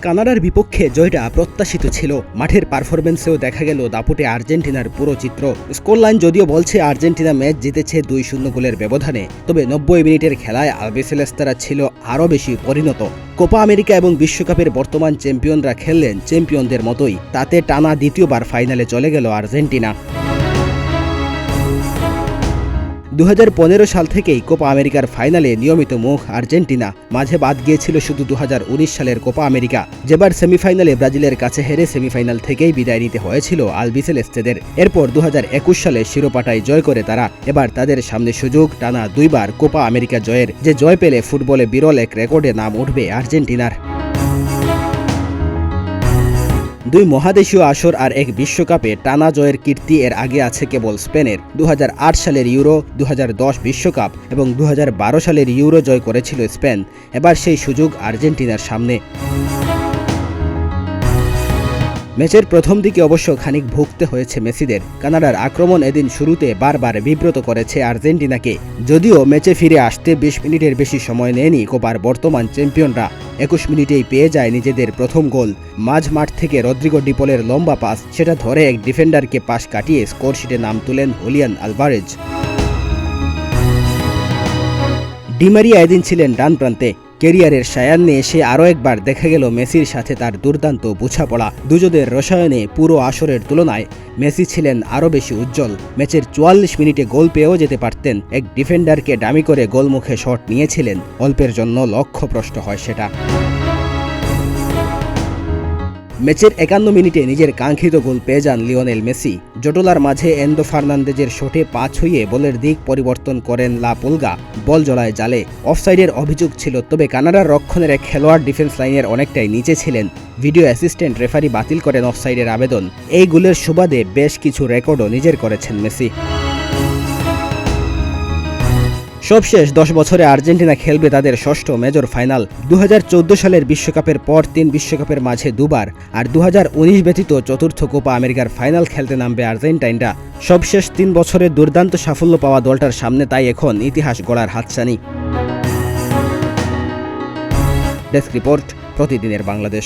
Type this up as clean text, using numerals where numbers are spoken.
কানাডার বিপক্ষে জয়টা প্রত্যাশিত ছিল। মাঠের পারফরমেন্সেও দেখা গেল দাপুটে আর্জেন্টিনার পুরো চিত্র। স্কোরলাইন যদিও বলছে আর্জেন্টিনা ম্যাচ জিতেছে 2-0 গোলের ব্যবধানে, তবে 90 মিনিটের খেলায় আলবিসেলেস্তারা ছিল আরও বেশি পরিণত। কোপা আমেরিকা এবং বিশ্বকাপের বর্তমান চ্যাম্পিয়নরা খেললেন চ্যাম্পিয়নদের মতোই, তাতে টানা দ্বিতীয়বার ফাইনালে চলে গেল আর্জেন্টিনা। 2015 সাল থেকেই কোপা আমেরিকার ফাইনালে নিয়মিত মুখ আর্জেন্টিনা, মাঝে বাদ গিয়েছিল শুধু 2019 সালের কোপা আমেরিকা, যেবার সেমিফাইনালে ব্রাজিলের কাছে হেরে সেমিফাইনাল থেকেই বিদায় নিতে হয়েছিল আলবিসেলেস্তেদের। এরপর 2021 সালে শিরোপাটাই জয় করে তারা। এবার তাদের সামনে সুযোগ টানা দুইবার কোপা আমেরিকা জয়ের, যে জয় পেলে ফুটবলে বিরল এক রেকর্ডে নাম উঠবে আর্জেন্টিনার। দুই মহাদেশীয় আসর আর এক বিশ্বকাপে টানা জয়ের কীর্তি এর আগে আছে কেবল স্পেনের। 2008 সালের ইউরো, 2010 বিশ্বকাপ এবং 2012 সালের ইউরো জয় করেছিল স্পেন। এবার সেই সুযোগ আর্জেন্টিনার সামনে। ম্যাচের প্রথম দিকে অবশ্য খানিক ভুগতে হয়েছে মেসিদের। কানাডার আক্রমণ এদিন শুরুতে বারবার বিব্রত করেছে আর্জেন্টিনাকে। যদিও ম্যাচে ফিরে আসতে 20 মিনিটের বেশি সময় নেয়নি কোপার বর্তমান চ্যাম্পিয়নরা। 21 মিনিটেই পেয়ে যায় নিজেদের প্রথম গোল। মাঝ মাঠ থেকে রদ্রিগো ডিপলের লম্বা পাস, সেটা ধরে এক ডিফেন্ডারকে পাশ কাটিয়ে স্কোরশিটে নাম তুলেন হুলিয়ান আলভারেজ। ডি মারিয়া এদিন ছিলেন ডান প্রান্তে। ক্যারিয়ারের সায়ান্নে এসে আরও একবার দেখা গেল মেসির সাথে তার দুর্দান্ত বোঝাপড়া। দুজনের রসায়নে পুরো আসরের তুলনায় মেসি ছিলেন আরও বেশি উজ্জ্বল। ম্যাচের 44 মিনিটে গোল পেয়েও যেতে পারতেন। এক ডিফেন্ডারকে ডামি করে গোলমুখে শট নিয়েছিলেন। অল্পের জন্য লক্ষ্যভ্রষ্ট হয় সেটা। ম্যাচের 51 মিনিটে নিজের কাঙ্ক্ষিত গোল পেয়ে যান লিওনেল মেসি। জটলার মাঝে এন্ডো ফার্নান্দেজের শটে পা ছুঁয়ে বলের দিক পরিবর্তন করেন লা পুলগা। বল জড়ায় জালে। অফসাইডের অভিযোগ ছিল, তবে কানাডার রক্ষণের এক খেলোয়াড় ডিফেন্স লাইনের অনেকটাই নিচে ছিলেন। ভিডিও অ্যাসিস্ট্যান্ট রেফারি বাতিল করেন অফসাইডের আবেদন। এই গোলের সুবাদে বেশ কিছু রেকর্ডও নিজের করেছেন মেসি। সবশেষ 10 বছরে আর্জেন্টিনা খেলবে তাদের ষষ্ঠ মেজর ফাইনাল। 2014 সালের বিশ্বকাপের পর 3 বিশ্বকাপের মাঝে দুবার, আর 2019 ব্যতীত চতুর্থ কোপা আমেরিকার ফাইনাল খেলতে নামবে আর্জেন্টাইনরা। সবশেষ 3 বছরে দুর্দান্ত সাফল্য পাওয়া দলটার সামনে তাই এখন ইতিহাস গড়ার হাতছানি। ডেস্ক রিপোর্ট, প্রতিদিনের বাংলাদেশ।